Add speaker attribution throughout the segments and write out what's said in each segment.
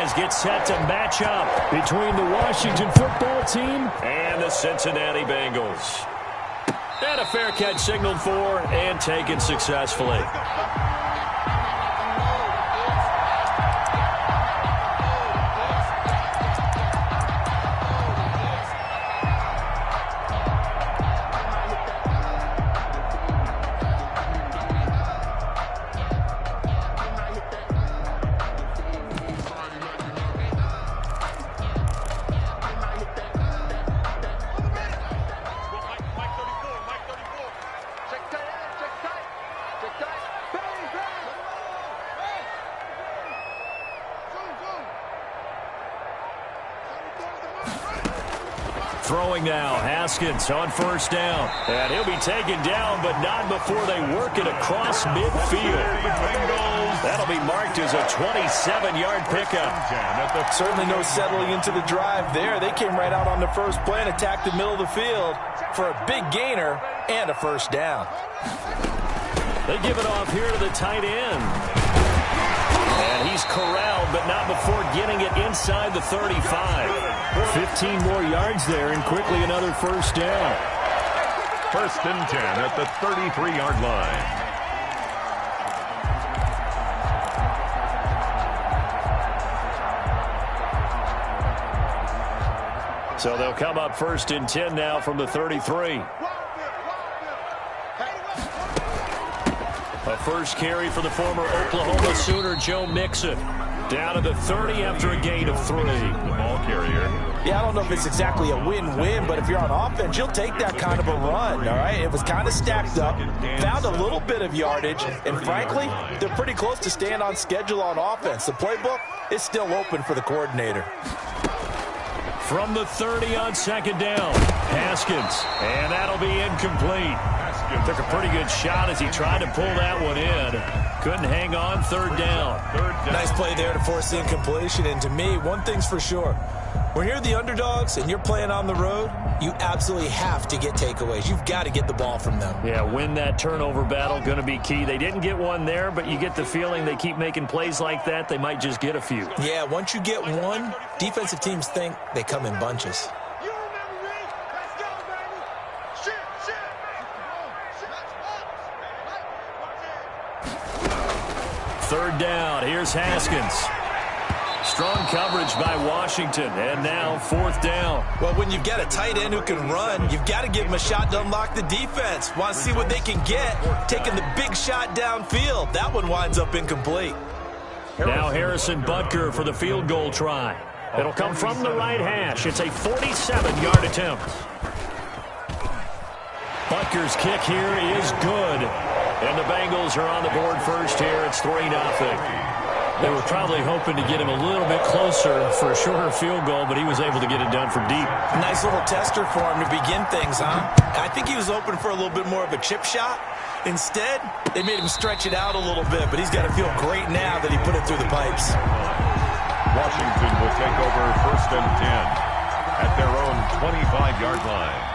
Speaker 1: guys get set to match up between the Washington football team and the Cincinnati Bengals. And a fair catch signaled for and taken successfully. Throwing now, Haskins on first down. And he'll be taken down, but not before they work it across midfield. That'll be marked as a 27-yard pickup.
Speaker 2: Certainly no settling into the drive there. They came right out on the first play and attacked the middle of the field for a big gainer and a first down.
Speaker 1: They give it off here to the tight end. And he's corralled, but not before getting it inside the 35. 15 more yards there, and quickly another first down.
Speaker 3: 1st and 10 at the 33-yard line.
Speaker 1: So they'll come up 1st and 10 now from the 33. A first carry for the former Oklahoma Sooner, Joe Mixon. Down to the 30 after a gain of 3.
Speaker 3: The ball carrier.
Speaker 2: Yeah, I don't know if it's exactly a win-win, but if you're on offense, you'll take that kind of a run, all right? It was kind of stacked up, found a little bit of yardage, and frankly, they're pretty close to staying on schedule on offense. The playbook is still open for the coordinator.
Speaker 1: From the 30 on 2nd down, Haskins, and that'll be incomplete. Took a pretty good shot as he tried to pull that one in. Couldn't hang on. 3rd down.
Speaker 2: Nice play there to force the incompletion. And to me, one thing's for sure. When you're the underdogs and you're playing on the road, you absolutely have to get takeaways. You've got to get the ball from them.
Speaker 1: Yeah, win that turnover battle, going to be key. They didn't get one there, but you get the feeling they keep making plays like that, they might just get a few.
Speaker 2: Yeah, once you get one, defensive teams think they come in bunches.
Speaker 1: 3rd down. Here's Haskins. Strong coverage by Washington. And now 4th down.
Speaker 2: Well, when you've got a tight end who can run, you've got to give him a shot to unlock the defense. Want to see what they can get. Taking the big shot downfield. That one winds up incomplete.
Speaker 1: Now Harrison Butker for the field goal try. It'll come from the right hash. It's a 47-yard attempt. Butker's kick here is good. And the Bengals are on the board first here. It's 3-0. They were probably hoping to get him a little bit closer for a shorter field goal, but he was able to get it done from deep.
Speaker 2: Nice little tester for him to begin things, huh? I think he was open for a little bit more of a chip shot. Instead, they made him stretch it out a little bit, but he's got to feel great now that he put it through the pipes.
Speaker 3: Washington will take over 1st and 10 at their own 25-yard line.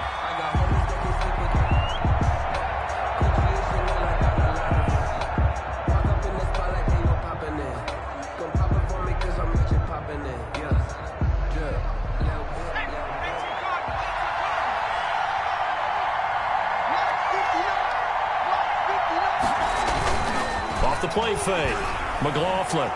Speaker 1: Off the play fake, McLaughlin.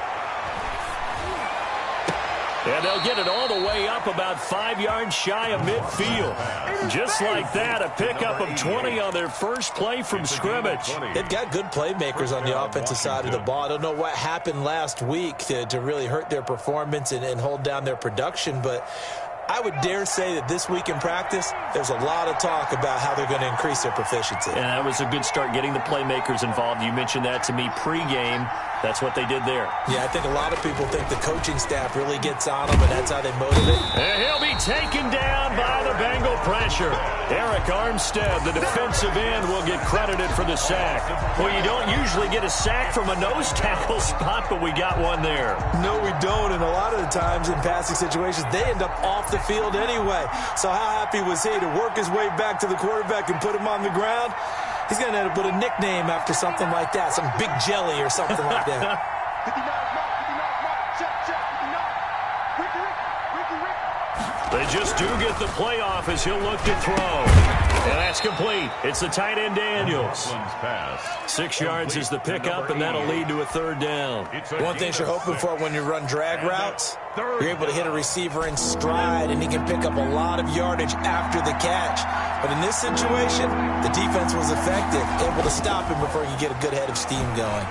Speaker 1: And they'll get it all the way up about 5 yards shy of midfield. Just like that, a pickup of 20 on their first play from scrimmage.
Speaker 2: They've got good playmakers on the offensive side of the ball. I don't know what happened last week to really hurt their performance and hold down their production, but I would dare say that this week in practice, there's a lot of talk about how they're going to increase their proficiency.
Speaker 1: And that was a good start getting the playmakers involved. You mentioned that to me pregame. That's what they did there.
Speaker 2: Yeah, I think a lot of people think the coaching staff really gets on them, and that's how they motivate.
Speaker 1: And he'll be taken down by the Bengal pressure. Eric Armstead, the defensive end, will get credited for the sack. Well, you don't usually get a sack from a nose tackle spot, but we got one there.
Speaker 2: No, we don't, and a lot of the times in passing situations, they end up off the field anyway. So how happy was he to work his way back to the quarterback and put him on the ground? He's going to end up with a nickname after something like that, some big jelly or something like that.
Speaker 1: They just do get the playoff as he'll look to throw. And that's complete. It's the tight end Daniels. 6 yards is the pickup, and that'll lead to a third down.
Speaker 2: One thing you're hoping for when you run drag routes, you're able to hit a receiver in stride, and he can pick up a lot of yardage after the catch. But in this situation, the defense was effective, able to stop him before he could get a good head of steam going.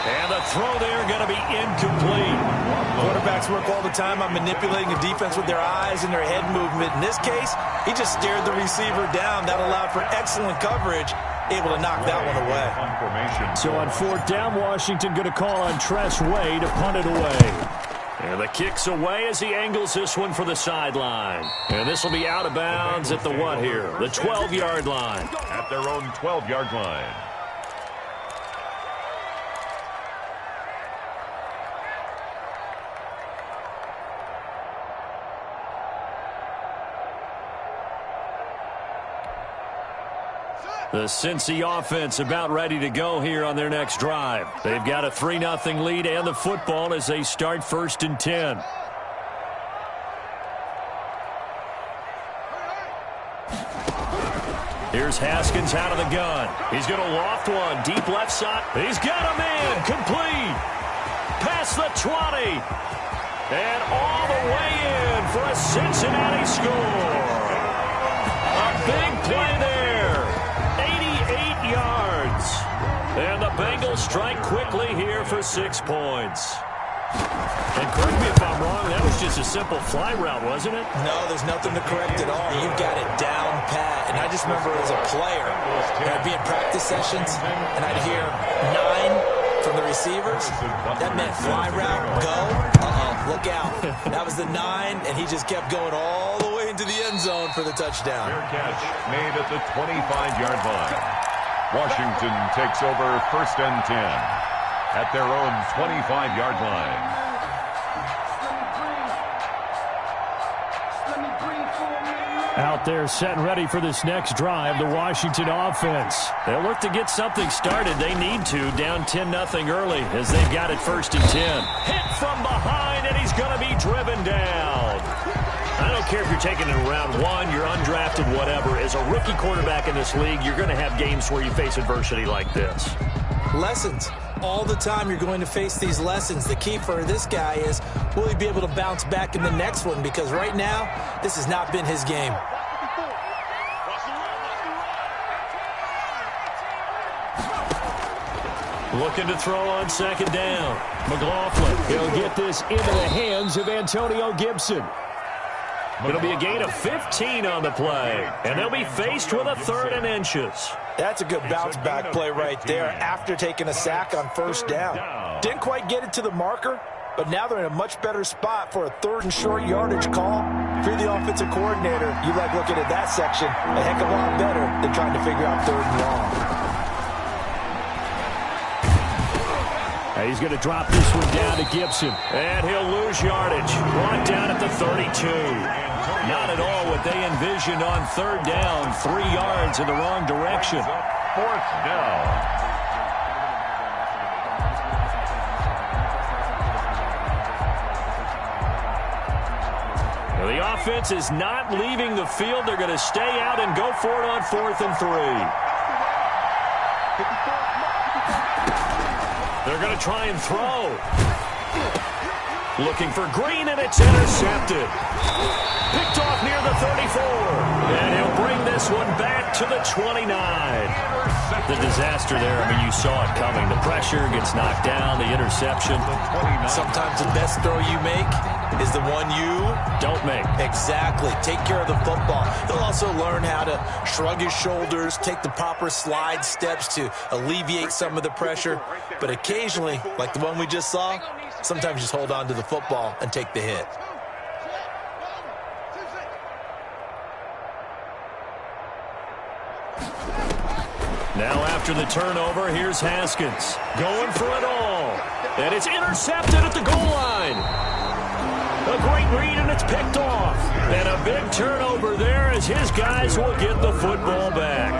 Speaker 1: And the throw there going to be incomplete.
Speaker 2: Quarterbacks work all the time on manipulating a defense with their eyes and their head movement. In this case, he just stared the receiver down. That allowed for excellent coverage, able to knock that one away.
Speaker 1: So on 4th down, Washington going to call on Tress Way to punt it away. And the kick's away as he angles this one for the sideline. And this will be out of bounds at the what here? The 12-yard line.
Speaker 3: At their own 12-yard line.
Speaker 1: The Cincy offense about ready to go here on their next drive. They've got a 3-0 lead and the football as they start 1st and 10. Here's Haskins out of the gun. He's going to loft one. Deep left side. He's got a man. Complete. Past the 20. And all the way in for a Cincinnati score. A big play there. 88 yards. And the Bengals strike quickly here for 6 points. And correct me if I'm wrong, that was just a simple fly route, wasn't it?
Speaker 2: No, there's nothing to correct at all. You've got it down pat. And I just remember as a player, I'd be in practice sessions, and I'd hear 9 from the receivers. That meant fly route, go. Look out. That was the 9, and he just kept going all the way into the end zone for the touchdown.
Speaker 3: Fair catch made at the 25-yard line. Washington takes over 1st and 10 at their own 25-yard line.
Speaker 1: Out there set and ready for this next drive, the Washington offense. They'll look to get something started. They need to, down 10-0 early as they've got it 1st and 10. Hit from behind, and he's going to be driven down. I don't care if you're taking it in round 1, you're undrafted, whatever. As a rookie quarterback in this league, you're going to have games where you face adversity like this.
Speaker 2: Lessons. All the time you're going to face these lessons. The key for this guy is, will he be able to bounce back in the next one? Because right now, this has not been his game.
Speaker 1: Looking to throw on 2nd down. McLaughlin, he'll get this into the hands of Antonio Gibson. It'll be a gain of 15 on the play, and they'll be faced with a 3rd and inches.
Speaker 2: That's a good bounce-back play right there after taking a sack on 1st down. Didn't quite get it to the marker, but now they're in a much better spot for a 3rd and short yardage call. If you're the offensive coordinator, you like looking at that section a heck of a lot better than trying to figure out 3rd and long.
Speaker 1: He's going to drop this one down to Gibson, and he'll lose yardage. Brought down at the 32. Not at all what they envisioned on 3rd down. 3 yards in the wrong direction.
Speaker 3: 4th down.
Speaker 1: Now, the offense is not leaving the field. They're going to stay out and go for it on 4th and 3. They're going to try and throw. Looking for Green, and it's intercepted. Picked off near the 34. And he'll bring this one back to the 29. The disaster there, I mean, you saw it coming. The pressure gets knocked down, the interception.
Speaker 2: Sometimes the best throw you make is the one you
Speaker 1: don't make.
Speaker 2: Exactly. Take care of the football. He'll also learn how to shrug his shoulders, take the proper slide steps to alleviate some of the pressure. But occasionally, like the one we just saw, sometimes just hold on to the football and take the hit.
Speaker 1: Now after the turnover, here's Haskins. Going for it all. And it's intercepted at the goal line. A great read, and it's picked off. And a big turnover there as his guys will get the football back.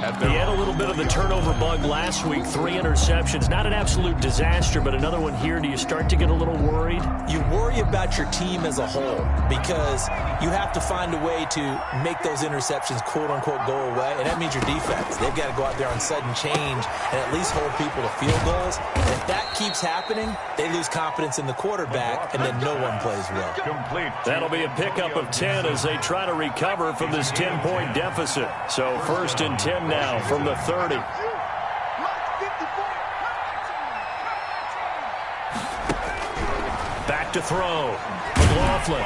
Speaker 1: He had a little bit of the turnover bug last week, 3 interceptions. Not an absolute disaster, but another one here. Do you start to get a little worried?
Speaker 2: You worry about your team as a whole because you have to find a way to make those interceptions, quote-unquote, go away, and that means your defense. They've got to go out there on sudden change and at least hold people to field goals. And if that keeps happening, they lose confidence in the quarterback, and then no one plays well.
Speaker 3: Complete.
Speaker 1: That'll be a pickup of 10 as they try to recover from this 10-point deficit. So 1st and 10 now from the 30. Back to throw. McLaughlin.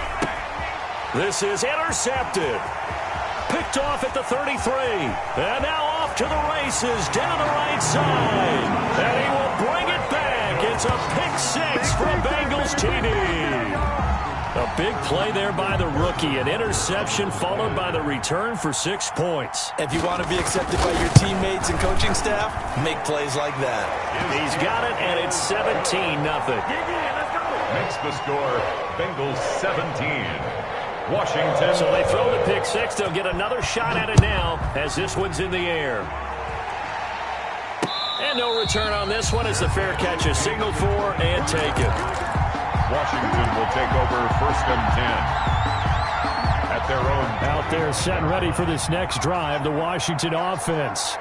Speaker 1: This is intercepted. Picked off at the 33. And now off to the races down the right side. And he will bring it back. It's a pick 6 from Bengals TD. A big play there by the rookie. An interception followed by the return for 6 points.
Speaker 2: If you want to be accepted by your teammates and coaching staff, make plays like that.
Speaker 1: He's got it, and it's 17-0.
Speaker 3: Makes the score Bengals 17. Washington.
Speaker 1: So they throw the pick 6. They'll get another shot at it now as this one's in the air. And no return on this one as the fair catch is signaled for and taken.
Speaker 3: Washington will take over 1st and 10. At their own.
Speaker 1: Out there set and ready for this next drive, the Washington offense.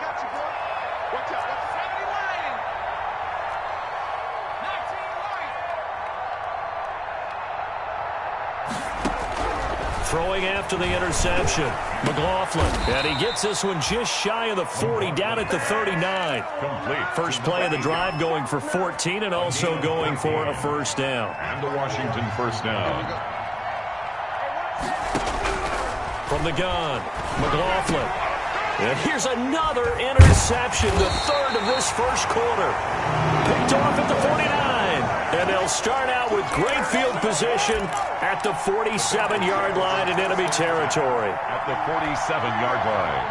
Speaker 1: Throwing after the interception. McLaughlin. And he gets this one just shy of the 40, down at the 39.
Speaker 3: Complete.
Speaker 1: First play of the drive going for 14 and also going for a 1st down.
Speaker 3: And the Washington 1st down.
Speaker 1: From the gun, McLaughlin. And here's another interception, the 3rd of this 1st quarter. Picked off at the 49. And they'll start out with great field position at the 47-yard line in enemy territory.
Speaker 3: At the 47-yard line.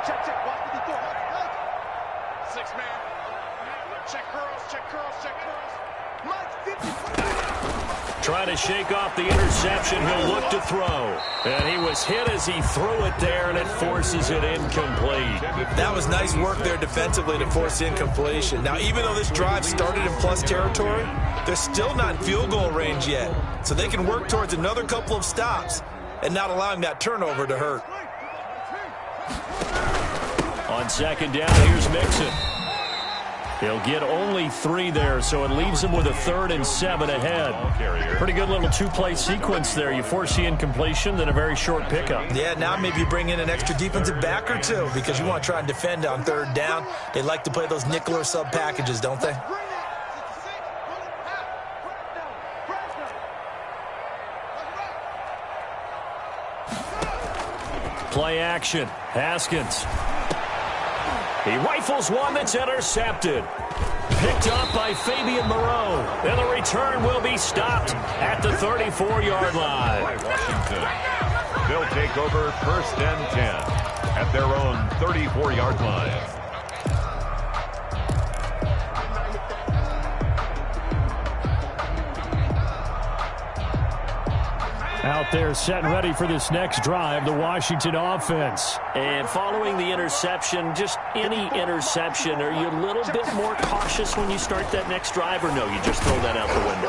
Speaker 4: Check. Watch the door. 6-man. Check curls. Mike 50.
Speaker 1: Trying to shake off the interception. He'll look to throw. And he was hit as he threw it there, and it forces it incomplete.
Speaker 2: That was nice work there defensively to force incompletion. Now, even though this drive started in plus territory, they're still not in field goal range yet. So they can work towards another couple of stops and not allowing that turnover to hurt.
Speaker 1: On 2nd down, here's Mixon. He'll get only 3 there, so it leaves him with a 3rd and 7 ahead. Pretty good little 2-play sequence there. You force the incompletion, then a very short pickup.
Speaker 2: Yeah, now maybe you bring in an extra defensive back or 2 because you want to try and defend on 3rd down. They like to play those nickel or sub packages, don't they?
Speaker 1: Play action. Haskins. He rifles one that's intercepted. Picked up by Fabian Moreau. And the return will be stopped at the 34-yard line.
Speaker 3: Washington. They'll take over 1st and 10 at their own 34-yard line.
Speaker 1: Out there set and ready for this next drive, the Washington offense. And following the interception, just any interception, are you a little bit more cautious when you start that next drive, or no, you just throw that out the window?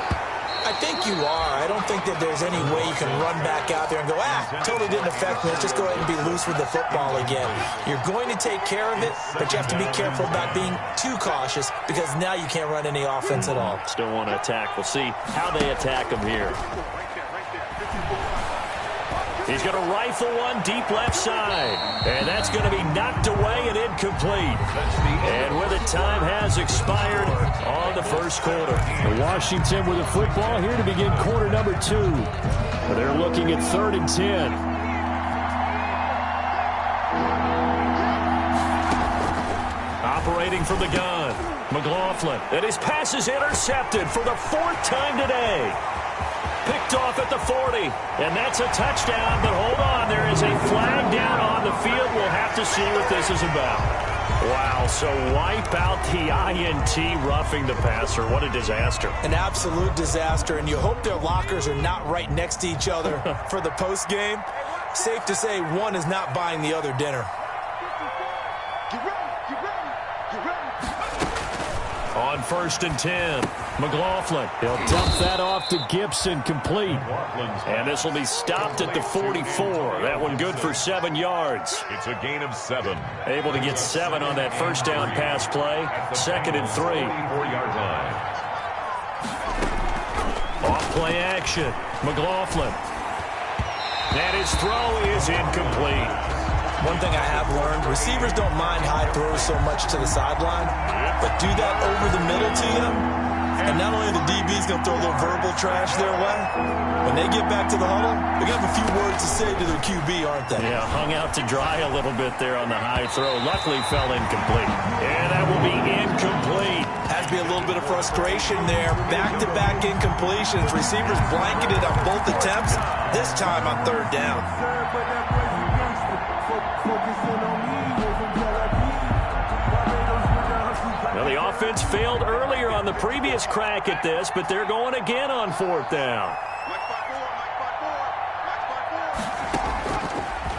Speaker 2: I think you are. I don't think that there's any way you can run back out there and go, totally didn't affect me. Let's just go ahead and be loose with the football again. You're going to take care of it, but you have to be careful about being too cautious because now you can't run any offense at all.
Speaker 1: Still want to attack. We'll see how they attack them here. He's going to rifle one deep left side. And that's going to be knocked away and incomplete. And where the time has expired on the 1st quarter. Washington with the football here to begin quarter number 2. They're looking at 3rd and 10. Operating from the gun, McLaughlin. And his pass is intercepted for the 4th time today. Picked off at the 40, and that's a touchdown, but hold on, there is a flag down on the field. We'll have to see what this is about. Wow, so wipe out the INT roughing the passer. What a disaster.
Speaker 2: An absolute disaster, and you hope their lockers are not right next to each other for the post game. Safe to say one is not buying the other dinner.
Speaker 1: On 1st and 10, McLaughlin. He'll dump that off to Gibson, complete. And this will be stopped at the 44. That one good for 7 yards.
Speaker 3: It's a gain of 7.
Speaker 1: Able to get 7 on that first down pass play. 2nd and 3.
Speaker 3: 4-yard line.
Speaker 1: Off play action. McLaughlin. And his throw is incomplete.
Speaker 2: One thing I have learned, receivers don't mind high throws so much to the sideline, but do that over the middle to you, and not only the DB's going to throw a little verbal trash their way, when they get back to the huddle, they're going to have a few words to say to their QB, aren't they?
Speaker 1: Yeah, hung out to dry a little bit there on the high throw. Luckily fell incomplete. And that will be incomplete.
Speaker 2: Has to be a little bit of frustration there. Back-to-back incompletions. Receivers blanketed on both attempts, this time on 3rd down.
Speaker 1: Well, the offense failed earlier on the previous crack at this, but they're going again on 4th down.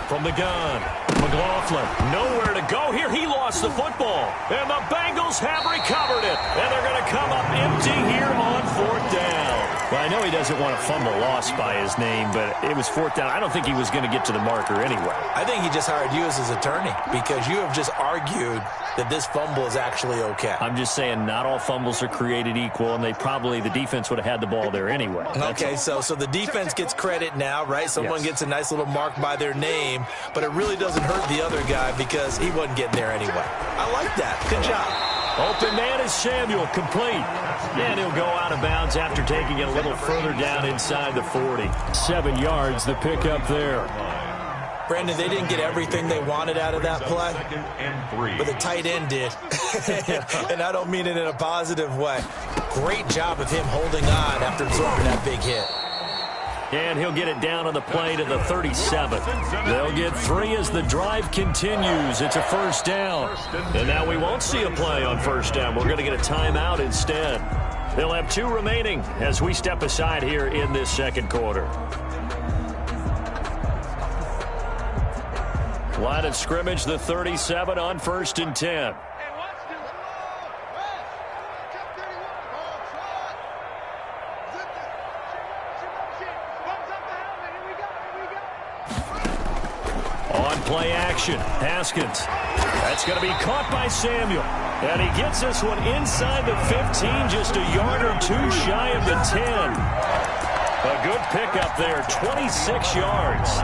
Speaker 1: From the gun, McLaughlin, nowhere to go here. He lost the football, and the Bengals have recovered it, and they're going to come up empty here on 4th down. Well, I know he doesn't want a fumble lost by his name, but it was 4th down. I don't think he was going to get to the marker anyway.
Speaker 2: I think he just hired you as his attorney because you have just argued that this fumble is actually okay.
Speaker 1: I'm just saying not all fumbles are created equal, and the defense would have had the ball there anyway.
Speaker 2: Okay, so the defense gets credit now, right? Someone gets a nice little mark by their name, but it really doesn't hurt the other guy because he wasn't getting there anyway. I like that. Good job.
Speaker 1: Open man is Samuel, complete. And he'll go out of bounds after taking it a little further down inside the 40. 7 yards, the pickup there.
Speaker 2: Brandon, they didn't get everything they wanted out of that play, but the tight end did. And I don't mean it in a positive way. Great job of him holding on after absorbing that big hit.
Speaker 1: And he'll get it down on the play to the 37. They'll get 3 as the drive continues. It's a 1st down. And now we won't see a play on 1st down. We're going to get a timeout instead. They'll have 2 remaining as we step aside here in this 2nd quarter. Line of scrimmage, the 37 on 1st and 10. On play action, Haskins. That's going to be caught by Samuel. And he gets this one inside the 15, just a yard or 2 shy of the 10. A good pickup there, 26 yards.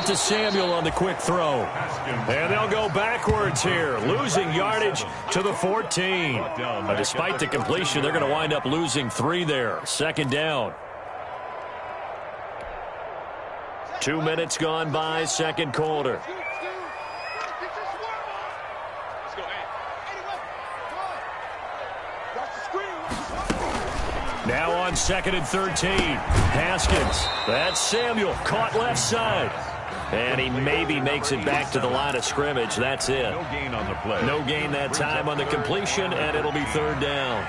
Speaker 1: To Samuel on the quick throw. And they'll go backwards here, losing yardage to the 14. Despite the completion, they're going to wind up losing 3 there. 2nd down. 2 minutes gone by, 2nd quarter. Now on 2nd and 13. Haskins. That's Samuel, caught left side. And he maybe makes it back to the line of scrimmage. That's it.
Speaker 3: No gain on the play.
Speaker 1: No gain that time on the completion, and it'll be 3rd down.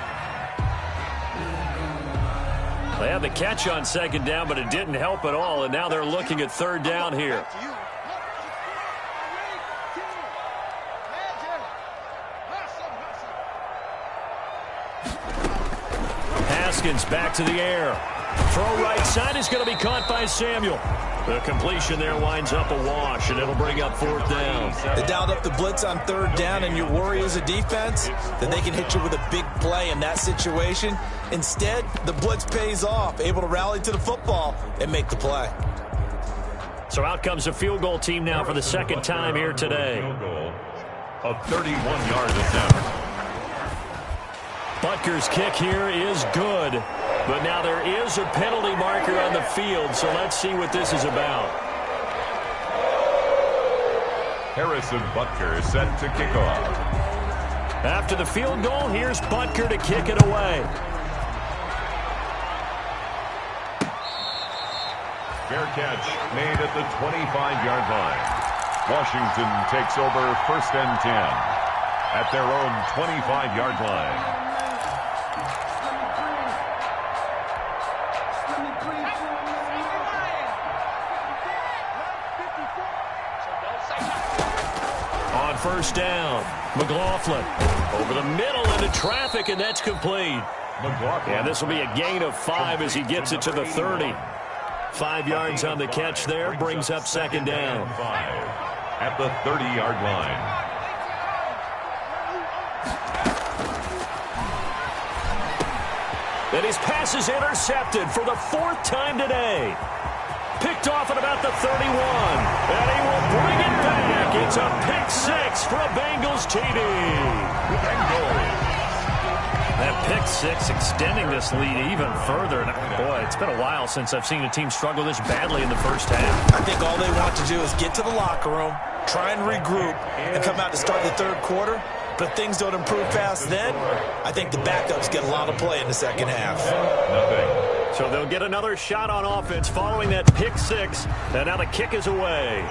Speaker 1: They had the catch on 2nd down, but it didn't help at all, and now they're looking at 3rd down here. Haskins back to the air. Throw right side is going to be caught by Samuel. The completion there winds up a wash, and it'll bring up 4th down.
Speaker 2: They dialed up the blitz on 3rd down, and your worry as a defense that they can hit you with a big play in that situation. Instead, the blitz pays off, able to rally to the football and make the play.
Speaker 1: So out comes a field goal team now for the 2nd time here today.
Speaker 3: Field goal of 31-yard attempt.
Speaker 1: Butker's kick here is good, but now there is a penalty marker on the field, so let's see what this is about.
Speaker 3: Harrison Butker set to kick off.
Speaker 1: After the field goal, here's Butker to kick it away.
Speaker 3: Fair catch made at the 25-yard line. Washington takes over 1st and 10 at their own 25-yard line.
Speaker 1: On 1st down, McLaughlin over the middle into traffic, and that's complete.
Speaker 3: McLaughlin.
Speaker 1: And this will be a gain of 5 as he gets it to the 30. 5 yards on the catch there, brings up 2nd down.
Speaker 3: 5 at the 30-yard line.
Speaker 1: And his pass is intercepted for the 4th time today. Picked off at about the 31. And he will bring it back. It's a pick 6 for a Bengals TD. That pick 6 extending this lead even further. And boy, it's been a while since I've seen a team struggle this badly in the first half.
Speaker 2: I think all they want to do is get to the locker room, try and regroup, and come out to start the 3rd quarter. But if things don't improve fast then, I think the backups get a lot of play in the 2nd half.
Speaker 3: Nothing.
Speaker 1: So they'll get another shot on offense following that pick 6. And now the kick is away.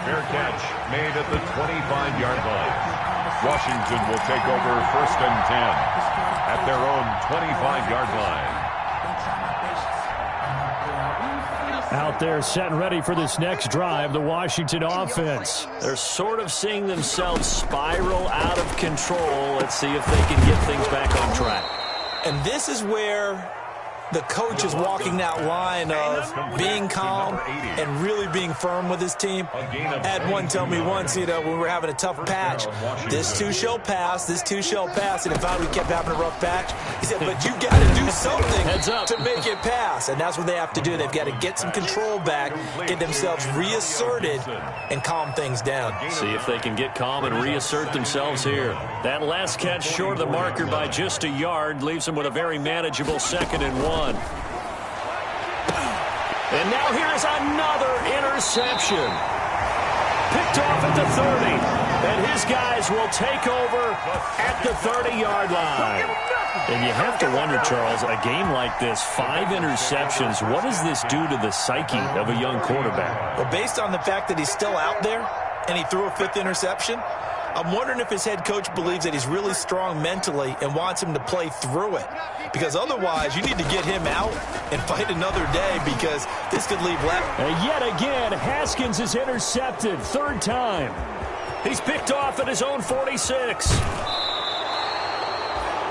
Speaker 3: Fair catch made at the 25-yard line. Washington will take over 1st and 10 at their own 25-yard line.
Speaker 1: Out there set and ready for this next drive, the Washington offense. They're sort of seeing themselves spiral out of control. Let's see if they can get things back on track.
Speaker 2: And this is where the coach is walking that line of being calm and really being firm with his team. I had one tell me once, when we were having a tough patch, this too shall pass, this too shall pass. And if we kept having a rough patch, he said, but you got to do something to make it pass. And that's what they have to do. They've got to get some control back, get themselves reasserted, and calm things down.
Speaker 1: See if they can get calm and reassert themselves here. That last catch short of the marker by just a yard leaves them with a very manageable 2nd and 1. And now here is another interception. Picked off at the 30. And his guys will take over at the 30-yard line. And you have to wonder, Charles, a game like this, 5 interceptions, what does this do to the psyche of a young quarterback?
Speaker 2: Well, based on the fact that he's still out there and he threw a 5th interception, I'm wondering if his head coach believes that he's really strong mentally and wants him to play through it. Because otherwise, you need to get him out and fight another day because this could leave left.
Speaker 1: And yet again, Haskins is intercepted. 3rd time. He's picked off at his own 46.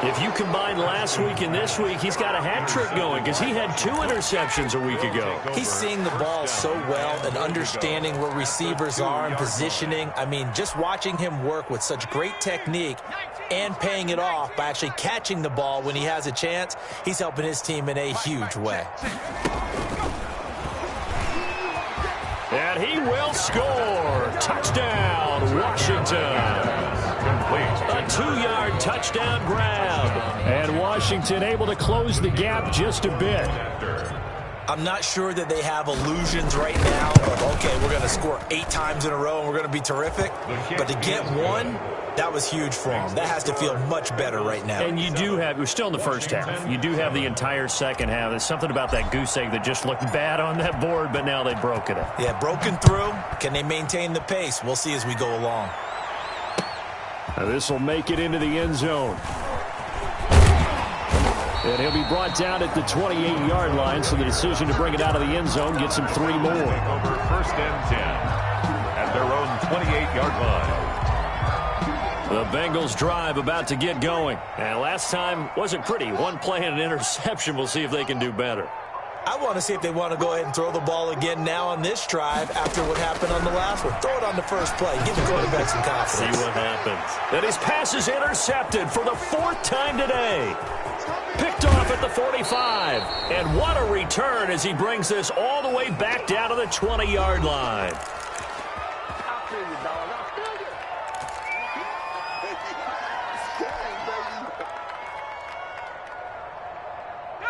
Speaker 1: If you combine last week and this week, he's got a hat trick going because he had 2 interceptions a week ago.
Speaker 2: He's seeing the ball so well and understanding where receivers are and positioning. I mean, just watching him work with such great technique and paying it off by actually catching the ball when he has a chance, he's helping his team in a huge way.
Speaker 1: And he will score. Touchdown, Washington. A 2-yard touchdown grab. And Washington able to close the gap just a bit.
Speaker 2: I'm not sure that they have illusions right now of, okay, we're going to score 8 times in a row and we're going to be terrific. But to get 1, that was huge for them. That has to feel much better right now.
Speaker 1: And you do have, we're still in the first half. You do have the entire second half. There's something about that goose egg that just looked bad on that board, but now they've broken it.
Speaker 2: Yeah, broken through. Can they maintain the pace? We'll see as we go along.
Speaker 1: This will make it into the end zone. And he'll be brought down at the 28-yard line, so the decision to bring it out of the end zone gets him 3 more.
Speaker 3: Over 1st and 10 at their own 28-yard line.
Speaker 1: The Bengals drive about to get going. And last time wasn't pretty. 1 play and an interception. We'll see if they can do better.
Speaker 2: I want to see if they want to go ahead and throw the ball again now on this drive after what happened on the last one. Throw it on the first play. Give the quarterback some confidence.
Speaker 1: See what happens. And his pass is intercepted for the 4th time today. Picked off at the 45. And what a return as he brings this all the way back down to the 20-yard line.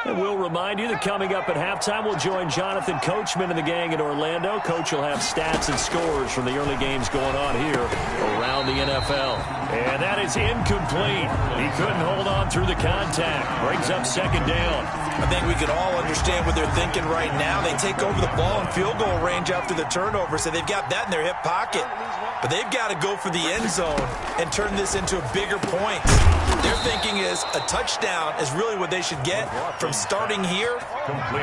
Speaker 1: And we'll remind you that coming up at halftime, we'll join Jonathan Coachman and the gang in Orlando. Coach will have stats and scores from the early games going on here around the NFL. And that is incomplete. He couldn't hold on through the contact. Brings up second down.
Speaker 2: I think we could all understand what they're thinking right now. They take over the ball in field goal range after the turnover, so they've got that in their hip pocket. But they've got to go for the end zone and turn this into bigger points. Their thinking is a touchdown is really what they should get from starting here.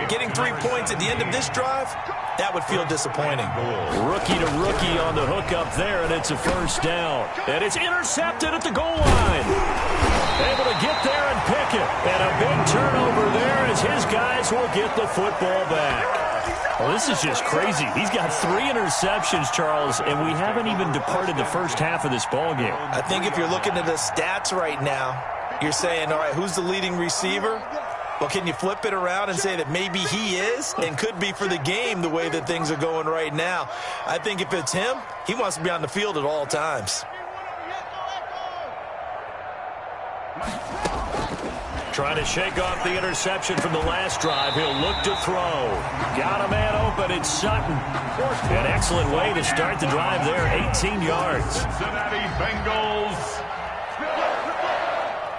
Speaker 2: Getting 3 points at the end of this drive, that would feel disappointing.
Speaker 1: Rookie to rookie on the hook up there, and it's a first down. And it's intercepted at the goal line. Able to get there and pick it. And a big turnover there as his guys will get the football back. Well, this is just crazy. He's got 3 interceptions, Charles, and we haven't even departed the first half of this ballgame.
Speaker 2: I think if you're looking at the stats right now, you're saying, all right, who's the leading receiver? Well, can you flip it around and say that maybe he is and could be for the game the way that things are going right now? I think if it's him, he wants to be on the field at all times.
Speaker 1: Trying to shake off the interception from the last drive. He'll look to throw. Got a man open. It's Sutton. An excellent way to start the drive there. 18 yards.
Speaker 3: Cincinnati Bengals.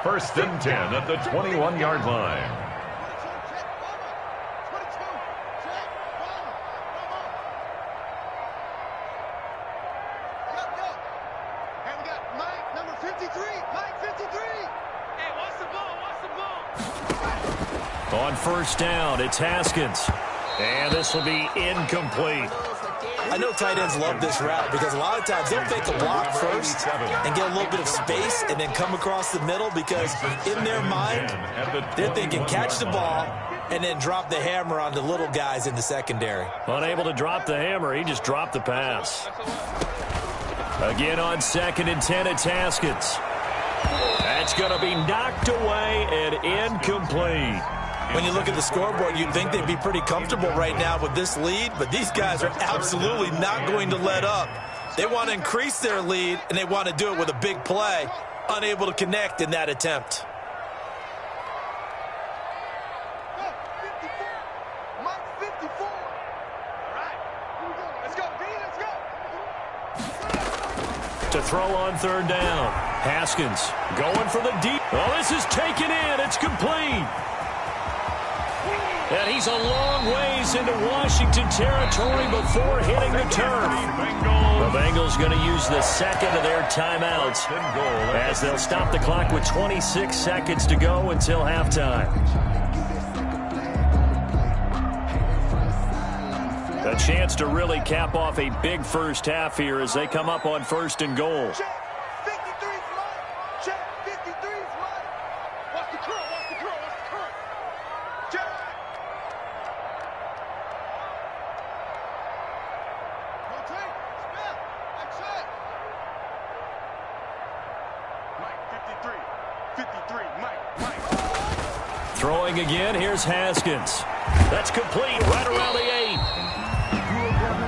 Speaker 3: First and 10 at the 21-yard line.
Speaker 1: On first down, it's Haskins. And this will be incomplete.
Speaker 2: I know tight ends love this route because a lot of times they'll fake a block first and get a little bit of space and then come across the middle because in their mind, they're thinking catch the ball and then drop the hammer on the little guys in the secondary.
Speaker 1: Unable to drop the hammer, he just dropped the pass. Again on second and 10, it's Haskins. That's going to be knocked away and incomplete.
Speaker 2: When you look at the scoreboard, you'd think they'd be pretty comfortable right now with this lead, but these guys are absolutely not going to let up. They want to increase their lead, and they want to do it with a big play. Unable to connect in that attempt.
Speaker 1: To throw on third down. Haskins going for the deep. Oh, this is taken in. It's complete. And he's a long ways into Washington territory before hitting the turf. The Bengals going to use the second of their timeouts as they'll stop the clock with 26 seconds to go until halftime. A chance to really cap off a big first half here as they come up on first and goal. Throwing again, here's Haskins. That's complete right around the 8.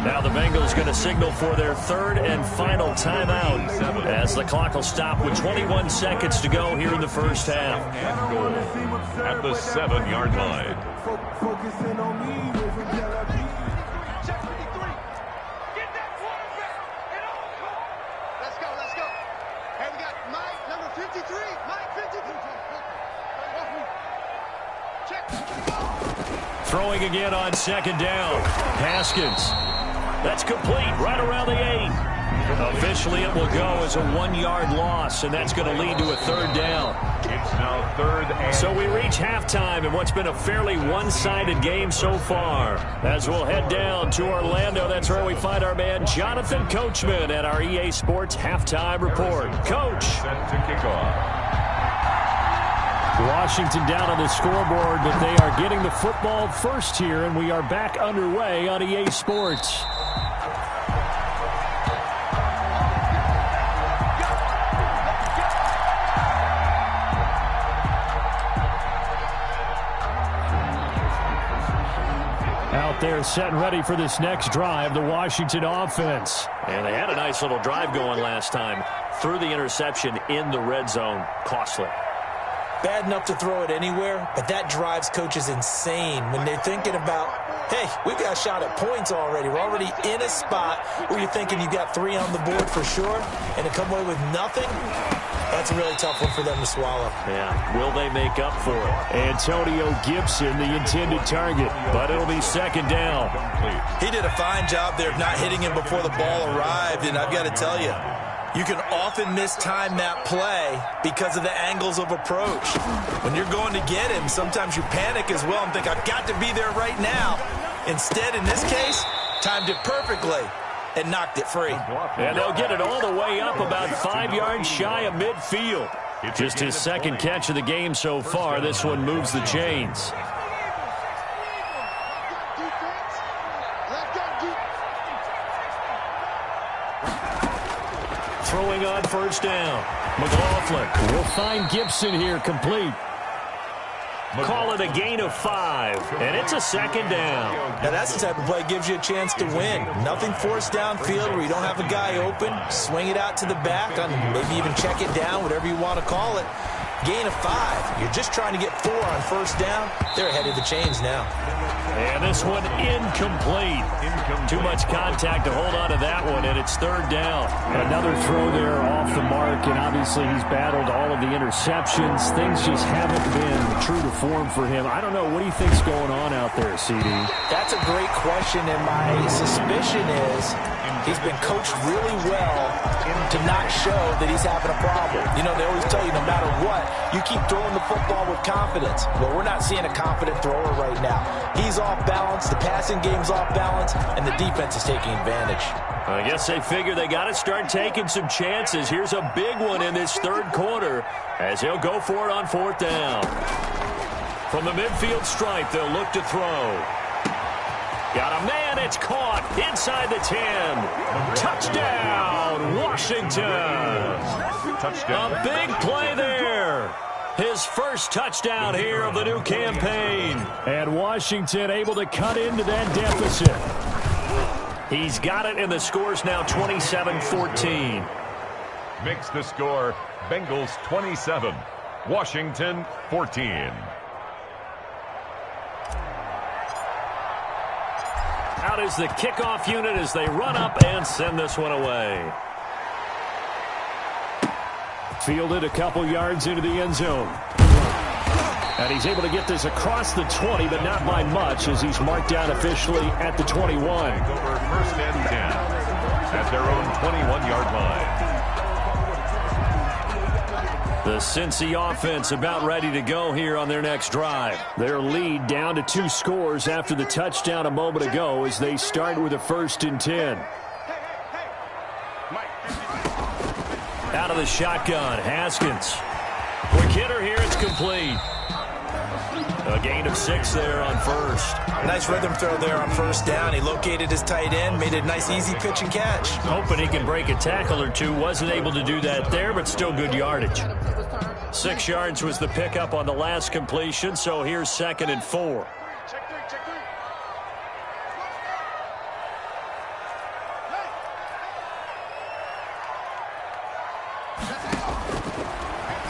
Speaker 1: Now the Bengals going to signal for their third and final timeout as the clock will stop with 21 seconds to go here in the first half.
Speaker 3: And goal at the 7-yard line.
Speaker 4: Let's go. Hey, we got Mike, number 53. Mike, 53.
Speaker 1: Throwing again on second down. Haskins. That's complete right around the 8. Officially, it will go as a 1-yard loss, and that's going to lead to a third down.
Speaker 3: It's now third and...
Speaker 1: So we reach halftime in what's been a fairly one-sided game so far. As we'll head down to Orlando, that's where we find our man Jonathan Coachman at our EA Sports Halftime Report. Coach.
Speaker 3: Set to kick off.
Speaker 1: Washington down on the scoreboard, but they are getting the football first here, and we are back underway on EA Sports. Out there set and ready for this next drive, the Washington offense. And they had a nice little drive going last time. Threw the interception in the red zone. Costly.
Speaker 2: bad enough to throw it anywhere, but that drives coaches insane when they're thinking about, hey, we've got a shot at points already. We're already in a spot where you're thinking you've got 3 on the board for sure, and to come away with nothing, that's a really tough one for them to swallow.
Speaker 1: Yeah, will they make up for it? Antonio Gibson, the intended target, but it'll be second down.
Speaker 2: He did a fine job there of not hitting him before the ball arrived, and I've got to tell you, you can often mistime that play because of the angles of approach. When you're going to get him, sometimes you panic as well and think, I've got to be there right now. Instead, in this case, timed it perfectly and knocked it free.
Speaker 1: And they'll get it all the way up about 5 yards shy of midfield. Just his second catch of the game so far. This one moves the chains. Throwing on first down. McLaughlin will find Gibson here complete. Call it a gain of 5, and it's a second down.
Speaker 2: Now that's the type of play that gives you a chance to win. Nothing forced downfield where you don't have a guy open. Swing it out to the back, on maybe even check it down, whatever you want to call it. Gain of 5. You're just trying to get 4 on first down. They're ahead of the chains now.
Speaker 1: And this one incomplete. Too much contact to hold on to that one, and it's third down. Another throw there off the mark, and obviously he's battled all of the interceptions. Things just haven't been true to form for him. I don't know. What do you think's going on out there, CD?
Speaker 2: That's a great question, and my suspicion is he's been coached really well to not show that he's having a problem. You know, they always tell you no matter what, you keep throwing the football with confidence. Well, we're not seeing a confident thrower right now. He's off balance, the passing game's off balance, and the defense is taking advantage.
Speaker 1: I guess they figure they got to start taking some chances. Here's a big one in this third quarter as he'll go for it on fourth down. From the midfield stripe, they'll look to throw. Got a man, it's caught inside the 10. Touchdown, Washington.
Speaker 3: Touchdown.
Speaker 1: A big play there. His first touchdown here of the new campaign. And Washington able to cut into that deficit. He's got it, and the score's now 27-14.
Speaker 3: Makes the score Bengals 27, Washington 14.
Speaker 1: Out is the kickoff unit as they run up and send this one away. Fielded a couple yards into the end zone. And he's able to get this across the 20, but not by much as he's marked down officially at the 21.
Speaker 3: Over first and 10 at their own 21-yard line.
Speaker 1: The Cincy offense about ready to go here on their next drive. Their lead down to 2 scores after the touchdown a moment ago as they start with a 1st and 10. Out of the shotgun, Haskins. Quick hitter here, it's complete. A gain of 6 there on first.
Speaker 2: Nice rhythm throw there on first down. He located his tight end, made a nice easy pitch and catch.
Speaker 1: Hoping he can break a tackle or two. Wasn't able to do that there, but still good yardage. 6 yards was the pickup on the last completion, so here's 2nd and 4.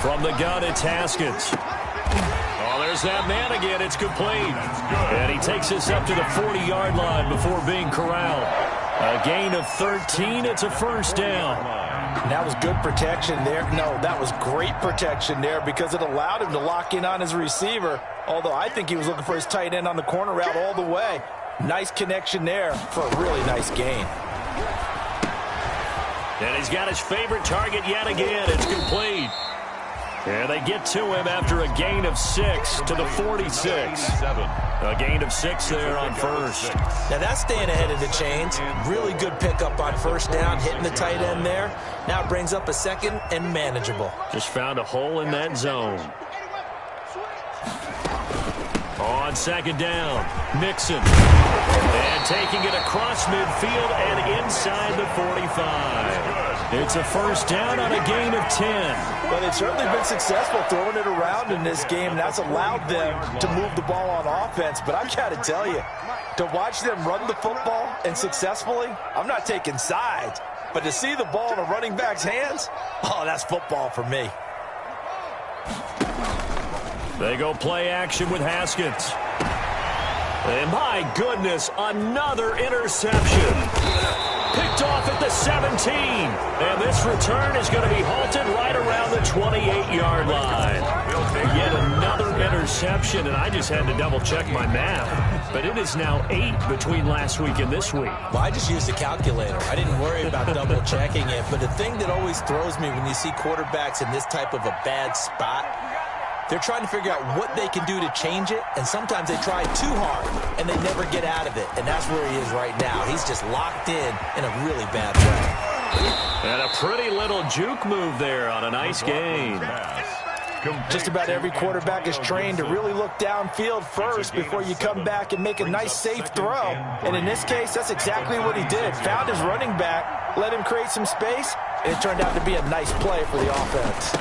Speaker 1: From the gun, it's Haskins. Oh, there's that man again. It's complete. And he takes us up to the 40-yard line before being corralled. A gain of 13. It's a first down.
Speaker 2: That was good protection there. No, that was great protection there because it allowed him to lock in on his receiver, although I think he was looking for his tight end on the corner route all the way. Nice connection there for a really nice gain.
Speaker 1: And he's got his favorite target yet again. It's complete. And they get to him after a gain of 6 to the 46. A gain of 6 there on first.
Speaker 2: Now that's staying ahead of the chains. Really good pickup on first down, hitting the tight end there. Now it brings up a 2nd and manageable.
Speaker 1: Just found a hole in that zone. On 2nd down, Mixon. And taking it across midfield and inside the 45. It's a first down on a gain of 10.
Speaker 2: Well, they've certainly been successful throwing it around in this game. That's allowed them to move the ball on offense. But I've got to tell you, to watch them run the football and successfully, I'm not taking sides. But to see the ball in a running back's hands, oh, that's football for me.
Speaker 1: They go play action with Haskins. And my goodness, another interception. Picked off at the 17. And this return is going to be halted right around the 28-yard line. Yet another interception, and I just had to double-check my math. But it is now 8 between last week and this week.
Speaker 2: Well, I just used a calculator. I didn't worry about double-checking it. But the thing that always throws me when you see quarterbacks in this type of a bad spot, they're trying to figure out what they can do to change it, and sometimes they try too hard, and they never get out of it, and that's where he is right now. He's just locked in a really bad way.
Speaker 1: And a pretty little juke move there on a nice gain.
Speaker 2: Just about every quarterback is trained to really look downfield first before you come back and make a nice, safe throw. And in this case, that's exactly what he did. Found his running back, let him create some space, and it turned out to be a nice play for the offense.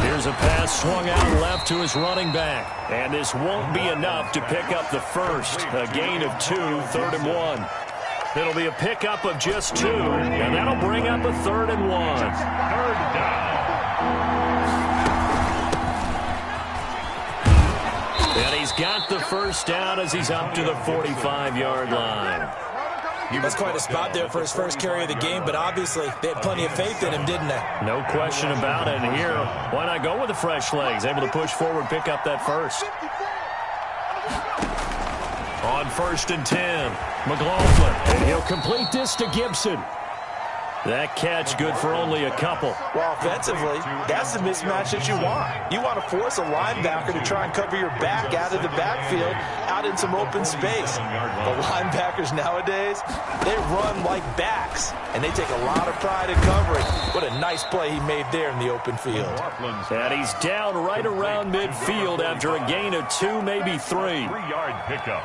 Speaker 1: Here's a pass swung out left to his running back. And this won't be enough to pick up the first. A gain of 2, 3rd and 1. It'll be a pickup of just 2, and that'll bring up a 3rd and 1.
Speaker 3: 3rd down.
Speaker 1: And he's got the first down as he's up to the 45-yard line.
Speaker 2: That's quite a spot there for his first carry of the game, but obviously they had plenty of faith in him, didn't they?
Speaker 1: No question about it. And here, why not go with the fresh legs? Able to push forward, pick up that first. On 1st and 10, McLaughlin, and he'll complete this to Gibson. That catch good for only a couple.
Speaker 2: Well, offensively, that's the mismatch that you want. You want to force a linebacker to try and cover your back out of the backfield, out in some open space. The linebackers nowadays, they run like backs, and they take a lot of pride in covering. What a nice play he made there in the open field.
Speaker 1: And he's down right around midfield after a gain of 2, maybe 3.
Speaker 3: 3-yard pickup.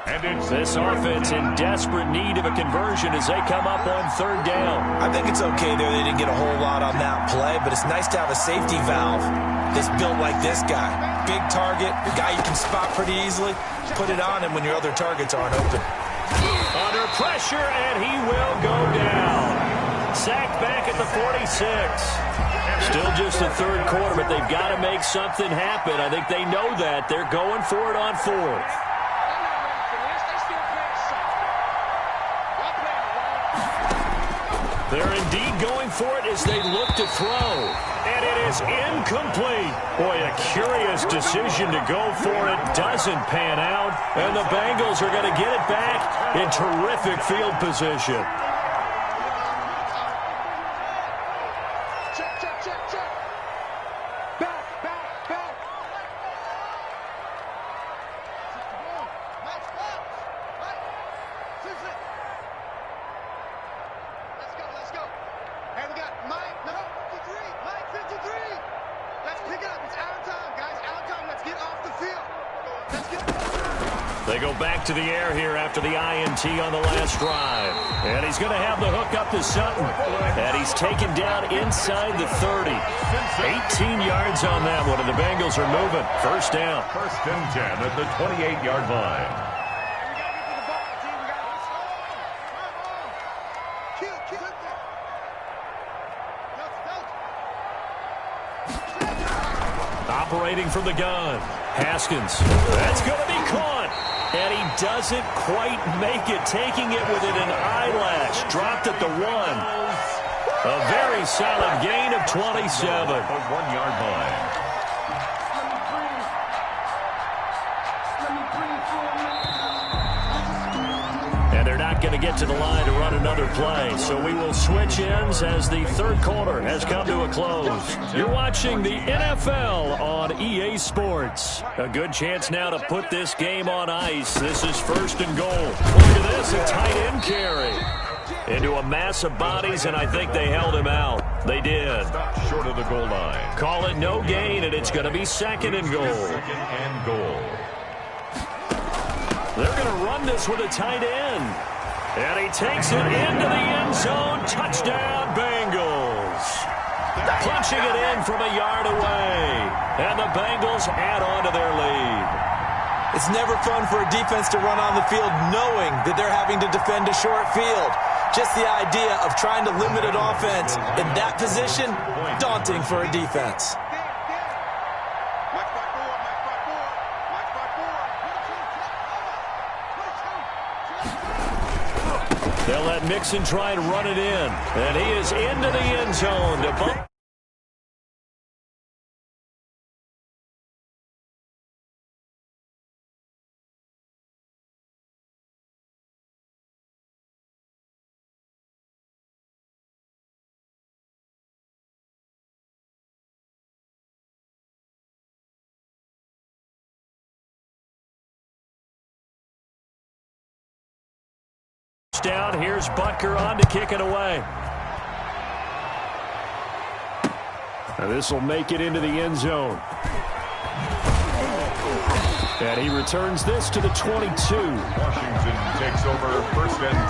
Speaker 3: And it's
Speaker 1: this offense in desperate need of a conversion as they come up on 3rd down.
Speaker 2: I think it's okay there. They didn't get a whole lot on that play, but it's nice to have a safety valve that's built like this guy. Big target, a guy you can spot pretty easily. Put it on him when your other targets aren't open.
Speaker 1: Under pressure, and he will go down. Sacked back at the 46. Still just the 3rd quarter, but they've got to make something happen. I think they know that. They're going for it on 4th. They're indeed going for it as they look to throw. And it is incomplete. Boy, a curious decision to go for it. Doesn't pan out. And the Bengals are going to get it back in terrific field position.
Speaker 4: Check, check, check, check. Back, back, back. Nice box. Right. Susan. Let's go. Hey, we got Mike, number 53. Mike, 53. Let's pick it up. It's our time, guys. Our time. Let's get off the field. Let's get.
Speaker 1: They go back to the air here after the INT on the last drive. And he's going to have the hook up to Sutton. And he's taken down inside the 30. 18 yards on that one, and the Bengals are moving. First down.
Speaker 3: 1st and 10 at the 28-yard line.
Speaker 1: Operating from the gun. Haskins. That's going to be caught. And he doesn't quite make it. Taking it within an eyelash. Dropped at the 1. A very solid gain of 27.
Speaker 3: The 1-yard line.
Speaker 1: And they're not going to get to the line to run another play. So we will switch ends as the 3rd quarter has come to a close. You're watching the NFL on EA Sports. A good chance now to put this game on ice. This is 1st and goal. Look at this, a tight end carry. Into a mass of bodies, and I think they held him out. They did.
Speaker 3: Stop short of the goal line.
Speaker 1: Call it no gain, and it's going to be 2nd and goal.
Speaker 3: 2nd and goal.
Speaker 1: They're going to run this with a tight end. And he takes it into the end zone. Touchdown, Bengals. Punching it in from a yard away. And the Bengals add on to their lead.
Speaker 2: It's never fun for a defense to run on the field knowing that they're having to defend a short field. Just the idea of trying to limit an offense in that position, daunting for a defense.
Speaker 4: Watch back forward,
Speaker 1: They'll let Mixon try and run it in. And he is into the end zone to bump. Down. Here's Butker on to kick it away. And this will make it into the end zone. And he returns this to the 22.
Speaker 3: Washington takes over first and